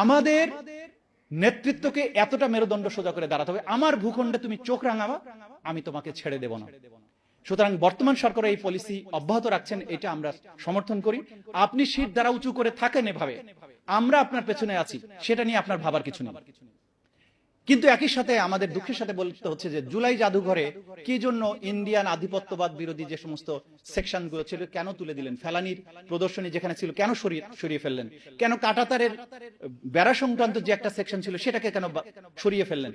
আমাদের নেতৃত্বকে এতটা মেরুদণ্ড সোজা করে দাঁড়াতে হবে, আমার ভূখণ্ডে তুমি চোখ রাঙাবা, আমি তোমাকে ছেড়ে দেব না। সুতরাং বর্তমান সরকার এই পলিসি অব্যাহত রাখছেন, এটা আমরা সমর্থন করি। আপনি শির দ্বারা উঁচু করে থাকেন এভাবে, আমরা আপনার পেছনে আছি, সেটা নিয়ে আপনার ভাবার কিছু নেই। কিন্তু একই সাথে আমাদের দুঃখের সাথে বলতে হচ্ছে যে জুলাই জাদুঘরে কি জন্য ইন্ডিয়ান আধিপত্যবাদ বিরোধী যে সমস্ত সেকশন গুলো ছিল কেন তুলে দিলেন, ফেলানির প্রদর্শনী যেখানে ছিল কেন সরিয়ে ফেললেন, কেন কাঁটাতারের বেড়া সংক্রান্ত যে একটা সেকশন ছিল সেটাকে কেন সরিয়ে ফেললেন,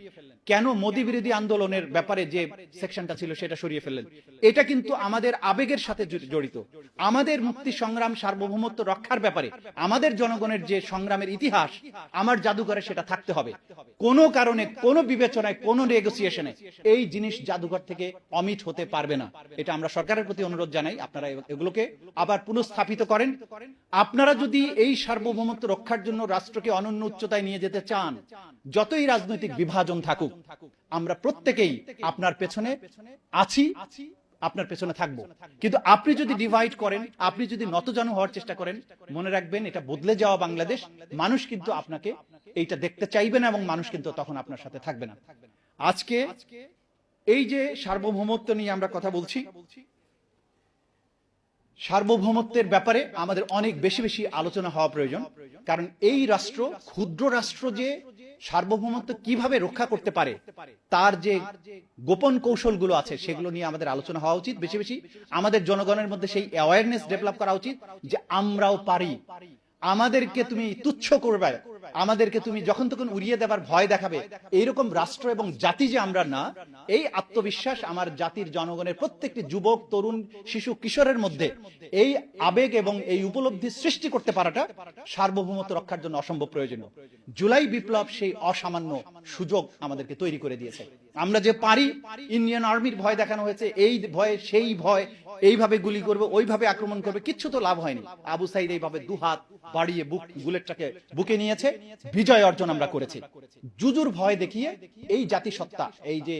কেন মোদী বিরোধী আন্দোলনের ব্যাপারে যে সেকশনটা ছিল সেটা সরিয়ে ফেললেন। এটা কিন্তু আমাদের আবেগের সাথে জড়িত। আমাদের মুক্তি সংগ্রাম, সার্বভৌমত্ব রক্ষার ব্যাপারে আমাদের জনগণের যে সংগ্রামের ইতিহাস, আমার জাদুঘরে সেটা থাকতে হবে। কোনো কারণে, কোনো বিবেচনায়, কোনো নেগোসিয়েশনে এই জিনিস জাদুঘর থেকে অমিট হতে পারবে না। এটা আমরা সরকারের প্রতি অনুরোধ জানাই, আপনারা এগুলোকে আবার পুনঃস্থাপিত করেন। আপনারা যদি এই সার্বভৌমত্ব রক্ষার জন্য রাষ্ট্রকে অনন্য উচ্চতায় নিয়ে যেতে চান, যতই রাজনৈতিক বিভাজন থাকুক, আমরা প্রত্যেকেই আপনার পেছনে আছি, আপনার পেছনে থাকবো। কিন্তু আপনি যদি ডিভাইড করেন, আপনি যদি নতজানু হওয়ার চেষ্টা করেন, মনে রাখবেন এটা বদলে যাওয়া বাংলাদেশ, মানুষ কিন্তু আপনাকে এইটা দেখতে চাইবে না এবং মানুষ কিন্তু তখন আপনার সাথে থাকবে না। আজকে এই যে সার্বভৌমত্ব নিয়ে আমরা কথা বলছি, সার্বভৌমত্বের ব্যাপারে আমাদের অনেক বেশি বেশি আলোচনা হওয়া প্রয়োজন। কারণ এই রাষ্ট্র, ক্ষুদ্র রাষ্ট্র যে সার্বভৌমত্ব কিভাবে রক্ষা করতে পারে, তার যে গোপন কৌশলগুলো আছে সেগুলো নিয়ে আমাদের আলোচনা হওয়া উচিত। বেশি বেশি আমাদের জনগণের মধ্যে সেই অ্যাওয়ারনেস ডেভেলপ করা উচিত যে আমরাও পারি। আমাদেরকে তুমি তুচ্ছ করবে, আমাদেরকে তুমি যখন তখন উড়িয়ে দেবার ভয় দেখাবে, এইরকম রাষ্ট্র এবং জাতি যে আমরা না, এই আত্মবিশ্বাস আমার জাতির জনগণের প্রত্যেকটি যুবক, তরুণ, শিশু, কিশোরের মধ্যে এই আবেগ এবং এই উপলব্ধি সৃষ্টি করতে পারাটা সার্বভৌমত্ব রক্ষার জন্য অসম্ভব প্রয়োজনীয়। জুলাই বিপ্লব সেই অসামান্য সুযোগ আমাদেরকে তৈরি করে দিয়েছে। আমরা যে পারি, ইন্ডিয়ান আর্মির ভয় দেখানো হয়েছে, এই ভয়ে সেই ভয়, এইভাবে গুলি করবে, ওইভাবে আক্রমণ করবে, কিচ্ছু তো লাভ হয়নি। আবু সাইদ এইভাবে দুহাত বাড়িয়ে বুলেটটাকে বুকে নিয়েছে, বিজয় অর্জন আমরা করেছি। জুজুর ভয় দেখিয়ে এই জাতিসত্তা, এই যে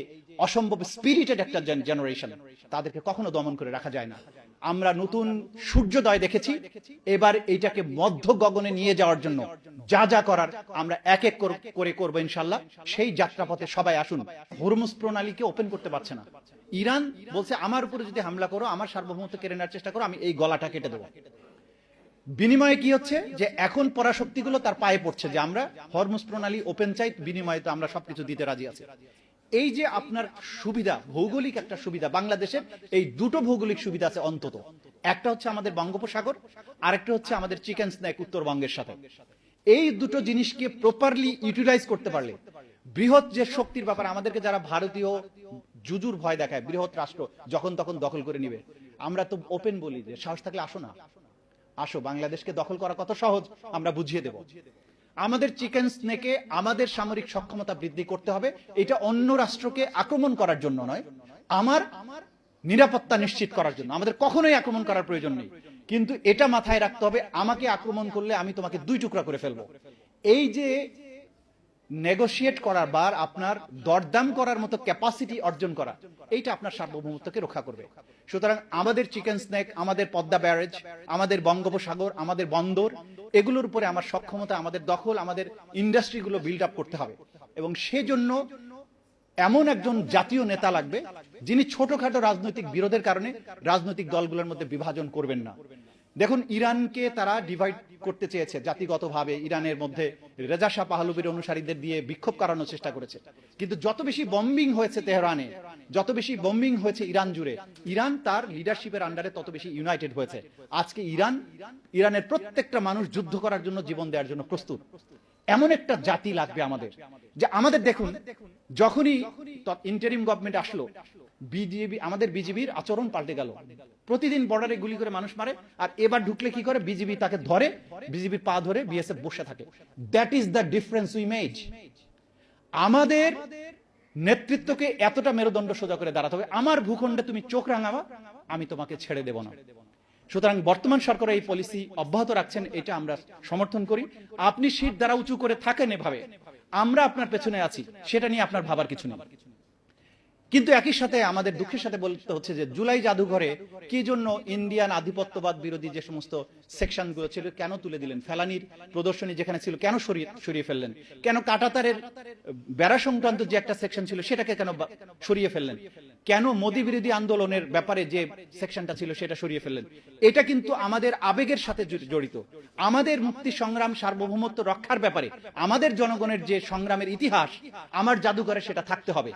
অসম্ভব স্পিরিটেড একটা জেনারেশন, তাদেরকে কখনো দমন করে রাখা যায় না। আমরা নতুন সূর্যোদয় দেখেছি, এবার এইটাকে মধ্য গগনে নিয়ে যাওয়ার জন্য যা যা করার আমরা এক এক করে করবো ইনশাল্লাহ। সেই যাত্রাপথে সবাই আসুন। হরমুজ প্রণালীকে ওপেন করতে পারছে না। ইরান বলছে আমার উপরে যদি হামলা করো, আমার সার্বভৌমত্ব কেড়ে নেওয়ার চেষ্টা করো, আমি এই গলাটা কেটে দেবো। বিনিময়ে কি হচ্ছে যে এখন পরাশক্তিগুলো তার পায়ে পড়ছে যে আমরা হরমুজ প্রণালী ওপেন চাই, বিনিময়ে তো আমরা সবকিছু দিতে রাজি আছি। এই যে আপনার সুবিধা, ভৌগোলিক একটা সুবিধা, বাংলাদেশের এই দুটো ভৌগোলিক সুবিধা আছে অন্তত। একটা হচ্ছে আমাদের বঙ্গোপসাগর, আরেকটা হচ্ছে আমাদের চিকেন স্ন্যাক উত্তরবঙ্গের সাথে। এই দুটো জিনিসকে প্রপারলি ইউটিলাইজ করতে পারলে, বৃহৎ যে শক্তির ব্যাপার, আমাদেরকে যারা ভারতীয় জুজুর ভয় দেখায়, বৃহৎ রাষ্ট্র যখন তখন দখল করে নিবে, আমরা তো ওপেন বলি যে সাহস থাকলে আসো না, আসো, বাংলাদেশকে দখল করা কত সহজ আমরা বুঝিয়ে দেব। আমাদের চিকেন স্নেকে আমাদের সামরিক সক্ষমতা বৃদ্ধি করতে হবে। এটা অন্য রাষ্ট্রকে আক্রমণ করার জন্য নয়, আমার নিরাপত্তা নিশ্চিত করার জন্য। আমাদের কখনোই আক্রমণ করার প্রয়োজন নেই, কিন্তু এটা মাথায় রাখতে হবে, আমাকে আক্রমণ করলে আমি তোমাকে দুই টুকরা করে ফেলবো। এই যে নেগোশিয়েট করার বা আপনার দরদাম করার মতো ক্যাপাসিটি অর্জন করা, এইটা আপনার সার্বভৌমত্বকে রক্ষা করবে। সুতরাং আমাদের চিকেন স্ন্যাক, আমাদের পদ্মা ব্যারেজ, আমাদের বঙ্গোপসাগর, আমাদের বন্দর, এগুলোর উপরে আমার সক্ষমতা, আমাদের দখল, আমাদের ইন্ডাস্ট্রিগুলো বিল্ড আপ করতে হবে। এবং সেজন্য এমন একজন জাতীয় নেতা লাগবে যিনি ছোটখাটো রাজনৈতিক বিরোধের কারণে রাজনৈতিক দলগুলোর মধ্যে বিভাজন করবেন না। দেখুন, ইরানকে তারা ডিভাইড করতে চেয়েছে জাতিগতভাবে। ইরানের মধ্যে রেজা শাহ পাহলভির অনুসারীদের দিয়ে বিক্ষোভ করানোর চেষ্টা করেছে। কিন্তু যত বেশি বম্বিং হয়েছে তেহরানে, যত বেশি বম্বিং হয়েছে ইরান জুড়ে, ইরান তার লিডারশিপের আন্ডারে তত বেশি ইউনাইটেড হয়েছে। আজকে ইরানের প্রত্যেকটা মানুষ যুদ্ধ করার জন্য, জীবন দেওয়ার জন্য প্রস্তুত। এমন একটা জাতি লাগবে আমাদের, যে আমাদের দেখুন, যখনই ইন্টারিম গভর্নমেন্ট আসলো, আমাদের বিজিবির আচরণ পাল্টে গেল। প্রতিদিন বর্ডারে গুলি করে মানুষ মারে, আর এবার ঢুকলে কি করে, বিজিবি তাকে ধরে, বিজিবির পা ধরে বিএসএফ বসে থাকে। That is the difference we made. আমাদের নেতৃত্বকে এতটা মেরুদণ্ড সোজা করে দাঁড়াতে হবে, আমার ভূখণ্ডে তুমি চোখ রাঙাবা, আমি তোমাকে ছেড়ে দেব না। সুতরাং বর্তমান সরকার এই পলিসি অব্যাহত রাখছেন, এটা আমরা সমর্থন করি। আপনি শির দ্বারা উঁচু করে থাকেন এভাবে, আমরা আপনার পেছনে আছি, সেটা নিয়ে আপনার ভাবার কিছু নেই। কিন্তু একই সাথে আমাদের দুঃখের সাথে বলতে হচ্ছে যে জুলাই জাদুঘরে কি জন্য ইন্ডিয়ান আধিপত্যবাদ বিরোধী যে সমস্ত সেকশনগুলো ছিল কেন তুলে দিলেন? ফেলানির প্রদর্শনী যেখানে ছিল কেন সরিয়ে ফেললেন? কেন কাঁটাতারের বেড়া সংক্রান্ত যে একটা সেকশন ছিল সেটাকে কেন সরিয়ে ফেললেন? কেন মোদী বিরোধী আন্দোলনের ব্যাপারে যে সেকশনটা ছিল সেটা সরিয়ে ফেললেন? এটা কিন্তু আমাদের আবেগের সাথে জড়িত। আমাদের মুক্তি সংগ্রাম, সার্বভৌমত্ব রক্ষার ব্যাপারে আমাদের জনগণের যে সংগ্রামের ইতিহাস, আমার জাদুঘরে সেটা থাকতে হবে।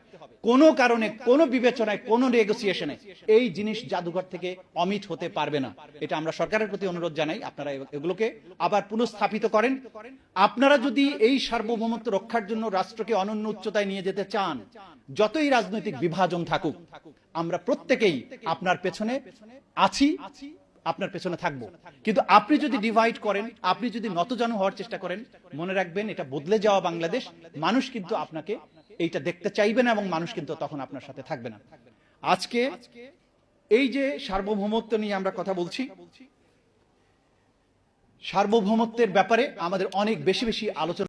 কোনো কারণে, কোনো বিবেচনায়, কোনো নেগোসিয়েশনে এই জিনিস জাদুঘর থেকে অমিট হতে পারবে না। এটা আমরা সরকারের প্রতি অনুরোধ জানাই, আপনারা এগুলোকে আবার পুনঃস্থাপিত করেন। আপনারা যদি এই সার্বভৌমত্ব রক্ষার জন্য রাষ্ট্রকে অনন্য উচ্চতায় নিয়ে যেতে চান, যতই রাজনৈতিক বিভাজন থাকুক, আমরা প্রত্যেকেই আপনার পেছনে আছি, আপনার পেছনে থাকবো। কিন্তু আপনি যদি ডিভাইড করেন, আপনি যদি নতজানু হওয়ার চেষ্টা করেন, মনে রাখবেন এটা বদলে যাওয়া বাংলাদেশ। মানুষ কিন্তু আপনাকে এইটা দেখতে চাইবে না এবং মানুষ কিন্তু তখন আপনার সাথে থাকবে না। আজকে এই যে সার্বভৌমত্ব নিয়ে আমরা কথা বলছি, সার্বভৌমত্বের ব্যাপারে আমাদের অনেক বেশি আলোচনা